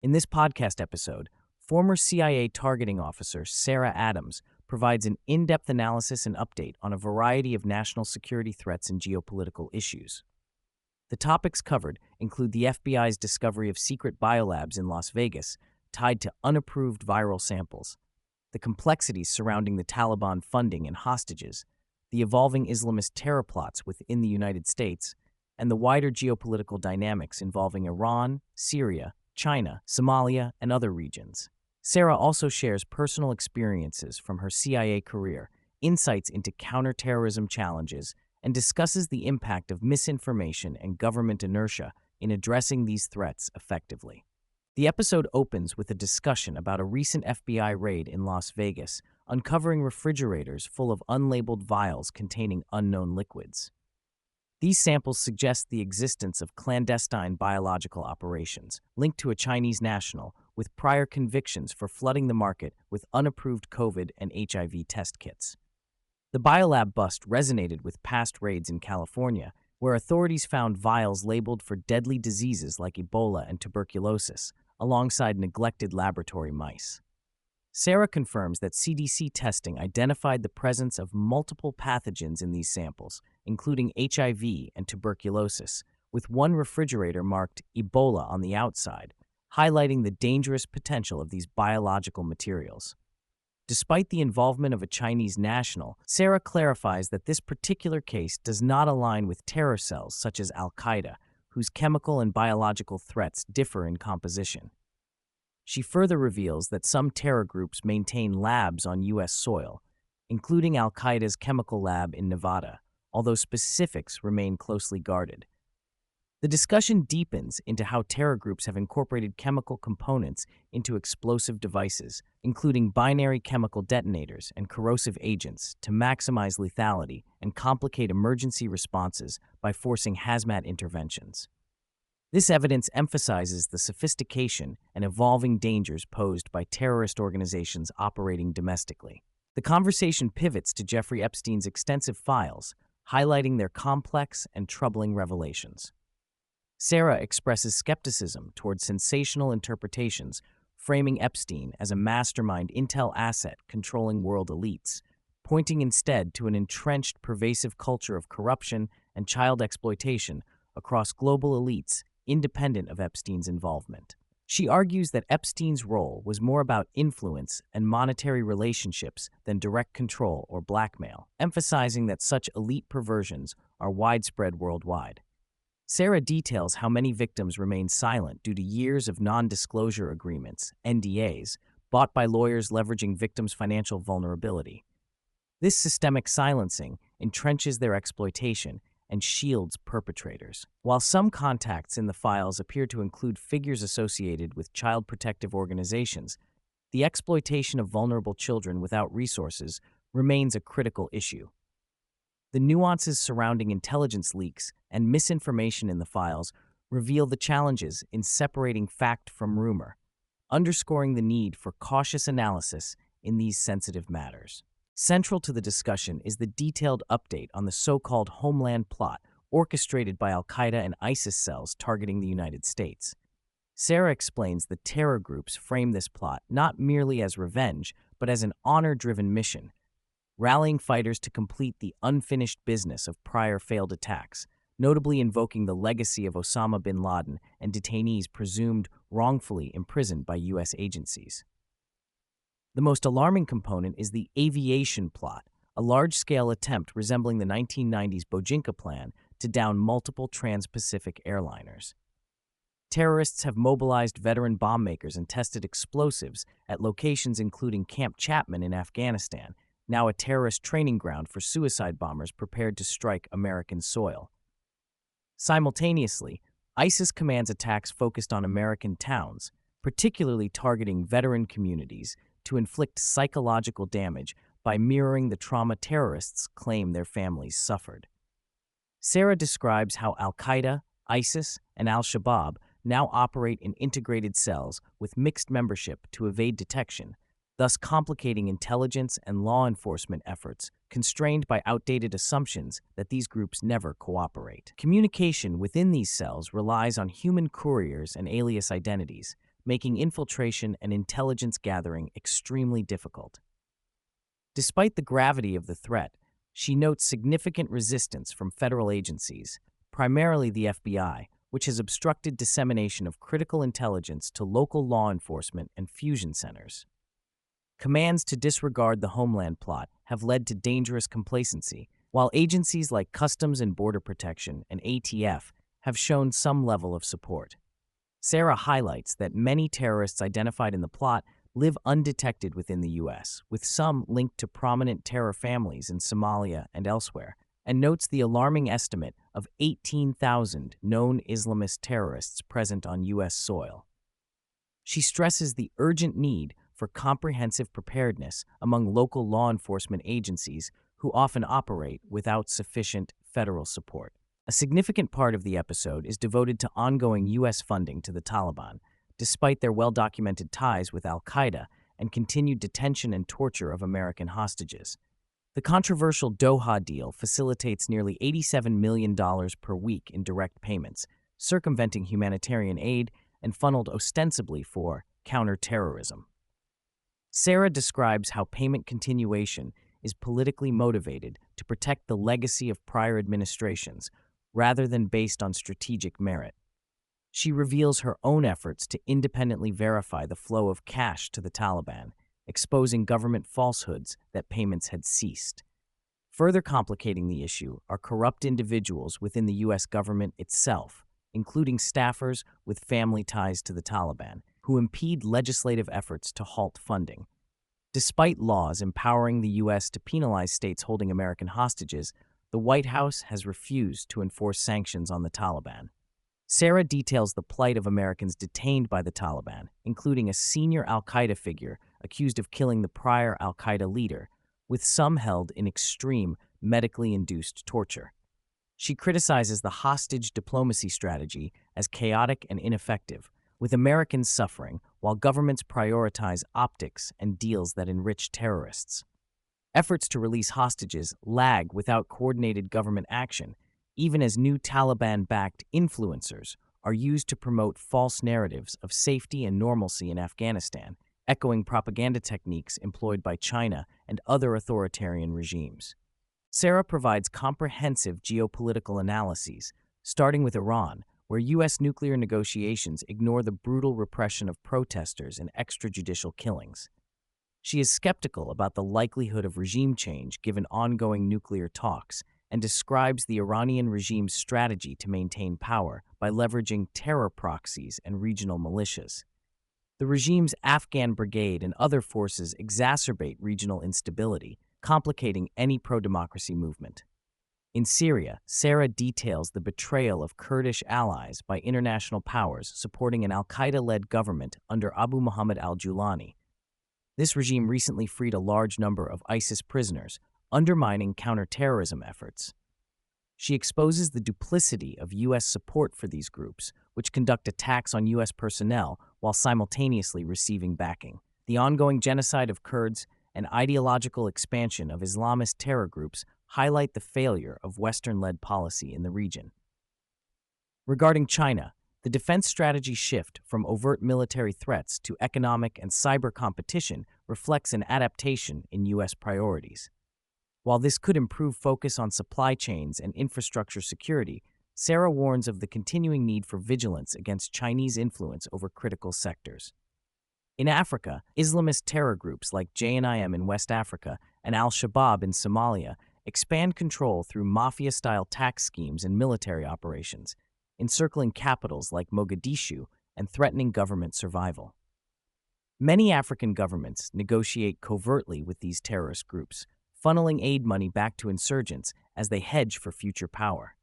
In this podcast episode, former CIA targeting officer Sarah Adams provides an in-depth analysis and update on a variety of national security threats and geopolitical issues. The topics covered include the FBI's discovery of secret biolabs in Las Vegas tied to unapproved viral samples, the complexities surrounding the Taliban funding and hostages, the evolving Islamist terror plots within the United States, and the wider geopolitical dynamics involving Iran, Syria, China, Somalia, and other regions. Sarah also shares personal experiences from her CIA career, insights into counterterrorism challenges, and discusses the impact of misinformation and government inertia in addressing these threats effectively. The episode opens with a discussion about a recent FBI raid in Las Vegas, uncovering refrigerators full of unlabeled vials containing unknown liquids. These samples suggest the existence of clandestine biological operations linked to a Chinese national with prior convictions for flooding the market with unapproved COVID and HIV test kits. The Biolab bust resonated with past raids in California, where authorities found vials labeled for deadly diseases like Ebola and tuberculosis, alongside neglected laboratory mice. Sarah confirms that CDC testing identified the presence of multiple pathogens in these samples, including HIV and tuberculosis, with one refrigerator marked Ebola on the outside, highlighting the dangerous potential of these biological materials. Despite the involvement of a Chinese national, Sarah clarifies that this particular case does not align with terror cells such as Al-Qaeda, whose chemical and biological threats differ in composition. She further reveals that some terror groups maintain labs on U.S. soil, including Al-Qaeda's chemical lab in Nevada, although specifics remain closely guarded. The discussion deepens into how terror groups have incorporated chemical components into explosive devices, including binary chemical detonators and corrosive agents, to maximize lethality and complicate emergency responses by forcing hazmat interventions. This evidence emphasizes the sophistication and evolving dangers posed by terrorist organizations operating domestically. The conversation pivots to Jeffrey Epstein's extensive files, highlighting their complex and troubling revelations. Sarah expresses skepticism toward sensational interpretations, framing Epstein as a mastermind intel asset controlling world elites, pointing instead to an entrenched, pervasive culture of corruption and child exploitation across global elites independent of Epstein's involvement. She argues that Epstein's role was more about influence and monetary relationships than direct control or blackmail, emphasizing that such elite perversions are widespread worldwide. Sarah details how many victims remain silent due to years of non-disclosure agreements, NDAs, bought by lawyers leveraging victims' financial vulnerability. This systemic silencing entrenches their exploitation and shields perpetrators. While some contacts in the files appear to include figures associated with child protective organizations, the exploitation of vulnerable children without resources remains a critical issue. The nuances surrounding intelligence leaks and misinformation in the files reveal the challenges in separating fact from rumor, underscoring the need for cautious analysis in these sensitive matters. Central to the discussion is the detailed update on the so-called Homeland plot orchestrated by Al-Qaeda and ISIS cells targeting the United States. Sarah explains the terror groups frame this plot not merely as revenge, but as an honor-driven mission, rallying fighters to complete the unfinished business of prior failed attacks, notably invoking the legacy of Osama bin Laden and detainees presumed wrongfully imprisoned by U.S. agencies. The most alarming component is the aviation plot, a large-scale attempt resembling the 1990s Bojinka plan to down multiple trans-Pacific airliners. Terrorists have mobilized veteran bomb makers and tested explosives at locations including Camp Chapman in Afghanistan, now a terrorist training ground for suicide bombers prepared to strike American soil. Simultaneously, ISIS commands attacks focused on American towns, particularly targeting veteran communities, to inflict psychological damage by mirroring the trauma terrorists claim their families suffered. Sarah describes how Al-Qaeda, ISIS, and Al-Shabaab now operate in integrated cells with mixed membership to evade detection, thus complicating intelligence and law enforcement efforts, constrained by outdated assumptions that these groups never cooperate. Communication within these cells relies on human couriers and alias identities, making infiltration and intelligence gathering extremely difficult. Despite the gravity of the threat, she notes significant resistance from federal agencies, primarily the FBI, which has obstructed dissemination of critical intelligence to local law enforcement and fusion centers. Commands to disregard the Homeland plot have led to dangerous complacency, while agencies like Customs and Border Protection and ATF have shown some level of support. Sarah highlights that many terrorists identified in the plot live undetected within the U.S., with some linked to prominent terror families in Somalia and elsewhere, and notes the alarming estimate of 18,000 known Islamist terrorists present on U.S. soil. She stresses the urgent need for comprehensive preparedness among local law enforcement agencies who often operate without sufficient federal support. A significant part of the episode is devoted to ongoing U.S. funding to the Taliban, despite their well-documented ties with al-Qaeda and continued detention and torture of American hostages. The controversial Doha deal facilitates nearly $87 million per week in direct payments, circumventing humanitarian aid and funneled ostensibly for counterterrorism. Sarah describes how payment continuation is politically motivated to protect the legacy of prior administrations rather than based on strategic merit. She reveals her own efforts to independently verify the flow of cash to the Taliban, exposing government falsehoods that payments had ceased. Further complicating the issue are corrupt individuals within the U.S. government itself, including staffers with family ties to the Taliban, who impede legislative efforts to halt funding. Despite laws empowering the U.S. to penalize states holding American hostages, the White House has refused to enforce sanctions on the Taliban. Sarah details the plight of Americans detained by the Taliban, including a senior al-Qaeda figure accused of killing the prior al-Qaeda leader, with some held in extreme medically induced torture. She criticizes the hostage diplomacy strategy as chaotic and ineffective, with Americans suffering while governments prioritize optics and deals that enrich terrorists. Efforts to release hostages lag without coordinated government action, even as new Taliban-backed influencers are used to promote false narratives of safety and normalcy in Afghanistan, echoing propaganda techniques employed by China and other authoritarian regimes. Sarah provides comprehensive geopolitical analyses, starting with Iran, where U.S. nuclear negotiations ignore the brutal repression of protesters and extrajudicial killings. She is skeptical about the likelihood of regime change given ongoing nuclear talks, and describes the Iranian regime's strategy to maintain power by leveraging terror proxies and regional militias. The regime's Afghan brigade and other forces exacerbate regional instability, complicating any pro-democracy movement. In Syria, Sarah details the betrayal of Kurdish allies by international powers supporting an al-Qaeda-led government under Abu Muhammad al-Julani. This regime recently freed a large number of ISIS prisoners, undermining counterterrorism efforts. She exposes the duplicity of U.S. support for these groups, which conduct attacks on U.S. personnel while simultaneously receiving backing. The ongoing genocide of Kurds and ideological expansion of Islamist terror groups highlight the failure of Western-led policy in the region. Regarding China, the defense strategy shift from overt military threats to economic and cyber competition reflects an adaptation in U.S. priorities. While this could improve focus on supply chains and infrastructure security, Sarah warns of the continuing need for vigilance against Chinese influence over critical sectors. In Africa, Islamist terror groups like JNIM in West Africa and al-Shabaab in Somalia expand control through mafia-style tax schemes and military operations, encircling capitals like Mogadishu and threatening government survival. Many African governments negotiate covertly with these terrorist groups, funneling aid money back to insurgents as they hedge for future power.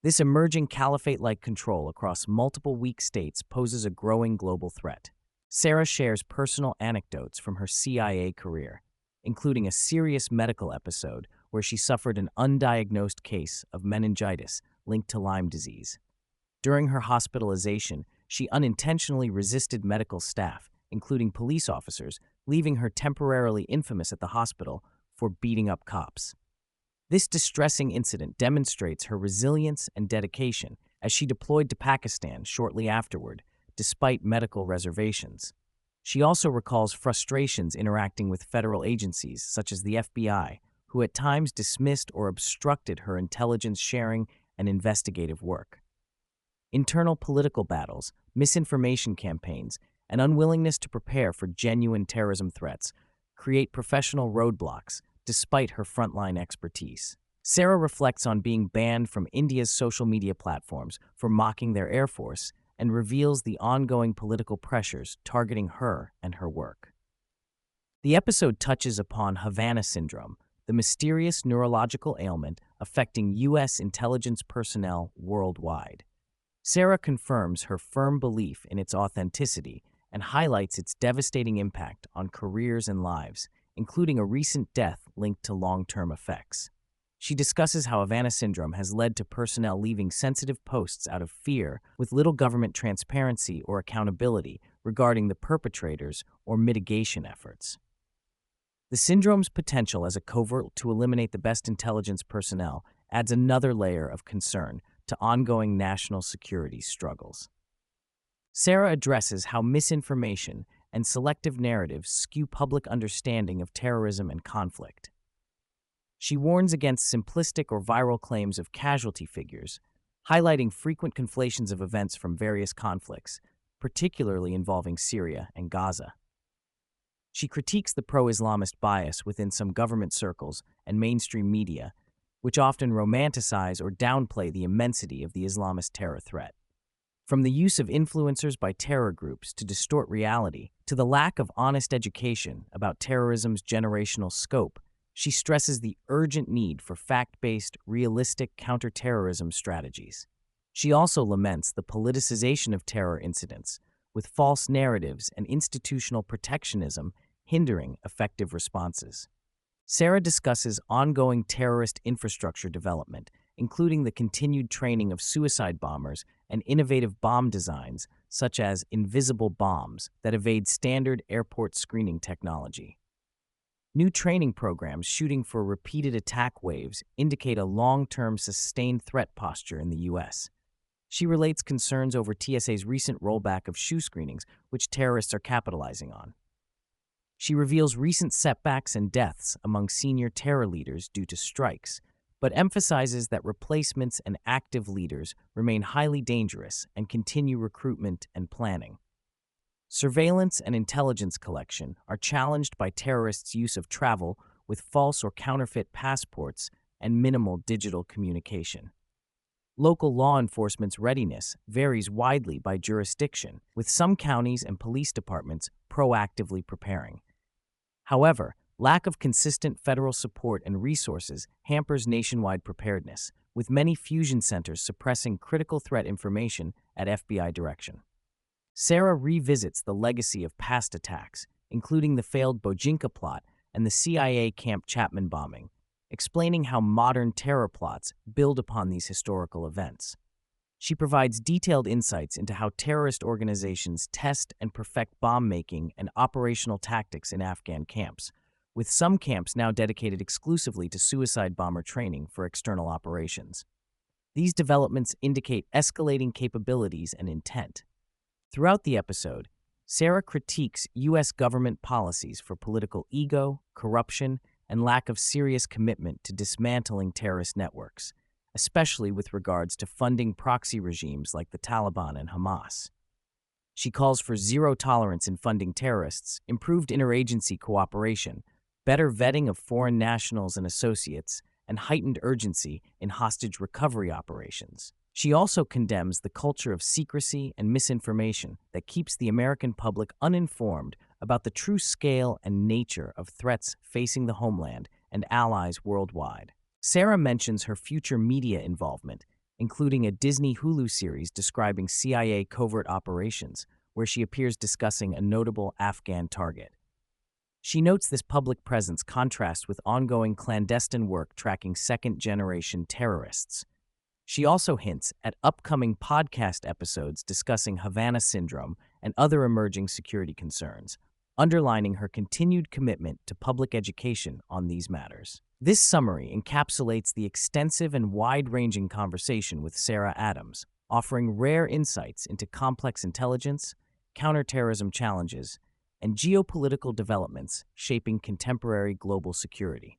This emerging caliphate-like control across multiple weak states poses a growing global threat. Sarah shares personal anecdotes from her CIA career, including a serious medical episode where she suffered an undiagnosed case of meningitis linked to Lyme disease. During her hospitalization, she unintentionally resisted medical staff, including police officers, leaving her temporarily infamous at the hospital for beating up cops. This distressing incident demonstrates her resilience and dedication as she deployed to Pakistan shortly afterward, despite medical reservations. She also recalls frustrations interacting with federal agencies, such as the FBI, who at times dismissed or obstructed her intelligence sharing and investigative work. Internal political battles, misinformation campaigns, and unwillingness to prepare for genuine terrorism threats create professional roadblocks despite her frontline expertise. Sarah reflects on being banned from India's social media platforms for mocking their air force and reveals the ongoing political pressures targeting her and her work. The episode touches upon Havana syndrome, the mysterious neurological ailment affecting U.S. intelligence personnel worldwide. Sarah confirms her firm belief in its authenticity and highlights its devastating impact on careers and lives, including a recent death linked to long-term effects. She discusses how Havana syndrome has led to personnel leaving sensitive posts out of fear, with little government transparency or accountability regarding the perpetrators or mitigation efforts. The syndrome's potential as a covert to eliminate the best intelligence personnel adds another layer of concern to ongoing national security struggles. Sarah addresses how misinformation and selective narratives skew public understanding of terrorism and conflict. She warns against simplistic or viral claims of casualty figures, highlighting frequent conflations of events from various conflicts, particularly involving Syria and Gaza. She critiques the pro-Islamist bias within some government circles and mainstream media, which often romanticize or downplay the immensity of the Islamist terror threat. From the use of influencers by terror groups to distort reality, to the lack of honest education about terrorism's generational scope, she stresses the urgent need for fact-based, realistic counterterrorism strategies. She also laments the politicization of terror incidents, with false narratives and institutional protectionism hindering effective responses. Sarah discusses ongoing terrorist infrastructure development, including the continued training of suicide bombers and innovative bomb designs such as invisible bombs that evade standard airport screening technology. New training programs shooting for repeated attack waves indicate a long-term sustained threat posture in the U.S. She relates concerns over TSA's recent rollback of shoe screenings, which terrorists are capitalizing on. She reveals recent setbacks and deaths among senior terror leaders due to strikes, but emphasizes that replacements and active leaders remain highly dangerous and continue recruitment and planning. Surveillance and intelligence collection are challenged by terrorists' use of travel with false or counterfeit passports and minimal digital communication. Local law enforcement's readiness varies widely by jurisdiction, with some counties and police departments proactively preparing. However, lack of consistent federal support and resources hampers nationwide preparedness, with many fusion centers suppressing critical threat information at FBI direction. Sarah revisits the legacy of past attacks, including the failed Bojinka plot and the CIA Camp Chapman bombing, explaining how modern terror plots build upon these historical events. She provides detailed insights into how terrorist organizations test and perfect bomb-making and operational tactics in Afghan camps, with some camps now dedicated exclusively to suicide bomber training for external operations. These developments indicate escalating capabilities and intent. Throughout the episode, Sarah critiques U.S. government policies for political ego, corruption, and lack of serious commitment to dismantling terrorist networks, especially with regards to funding proxy regimes like the Taliban and Hamas. She calls for zero tolerance in funding terrorists, improved interagency cooperation, better vetting of foreign nationals and associates, and heightened urgency in hostage recovery operations. She also condemns the culture of secrecy and misinformation that keeps the American public uninformed about the true scale and nature of threats facing the homeland and allies worldwide. Sarah mentions her future media involvement, including a Disney Hulu series describing CIA covert operations, where she appears discussing a notable Afghan target. She notes this public presence contrasts with ongoing clandestine work tracking second-generation terrorists. She also hints at upcoming podcast episodes discussing Havana syndrome and other emerging security concerns, underlining her continued commitment to public education on these matters. This summary encapsulates the extensive and wide-ranging conversation with Sarah Adams, offering rare insights into complex intelligence, counterterrorism challenges, and geopolitical developments shaping contemporary global security.